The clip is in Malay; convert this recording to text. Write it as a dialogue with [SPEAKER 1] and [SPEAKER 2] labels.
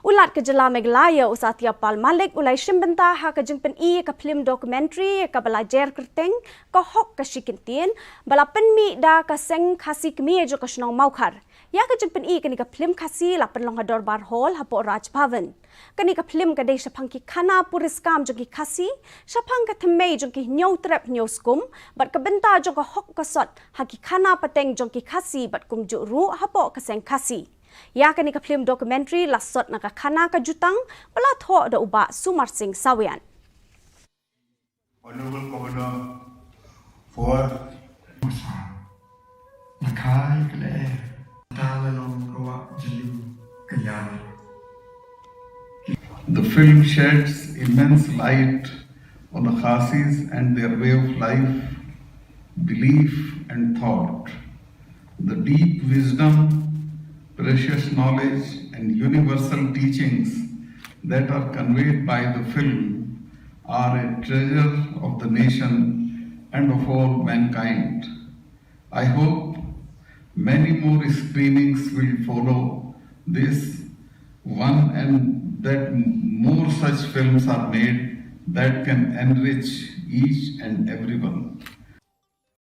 [SPEAKER 1] Ulat ke Jylla Meghalaya Satya Malik Iashim Bynta ke Jingpyni ke Phlim dokumentari ke belajar kerteng ke hok ke shikintin bala penmi da ke seng Khasi kemi jo ke snong maukar. Ya ke Jingpyni ke ni ke Phlim Khasi la penlong hador bar hall hapo Raj Bhavan. Kani ke Phlim ke dei sapang ki khana puriskam jo ki Khasi, sapang ke themei jo ki nyau trap nyau skum, bat ke Bynta jo ke hok ke sot haki khana pateng jo ki Khasi bat kum jo ru hapo ke seng Khasi. Ya kani ke Phlim dokumentari lasot na ka khana ka jutang bala tho da uba Sumar Singh Sawian.
[SPEAKER 2] Honorable Governor for
[SPEAKER 3] Makai kle talalong kawa jilu kayani.
[SPEAKER 2] the film sheds immense light on the Khasis and their way of life, belief and thought. The deep wisdom, precious knowledge and universal teachings that are conveyed by the film are a treasure of the nation and of all mankind. I hope many more screenings will follow this one and that more such films are made that can enrich each and everyone.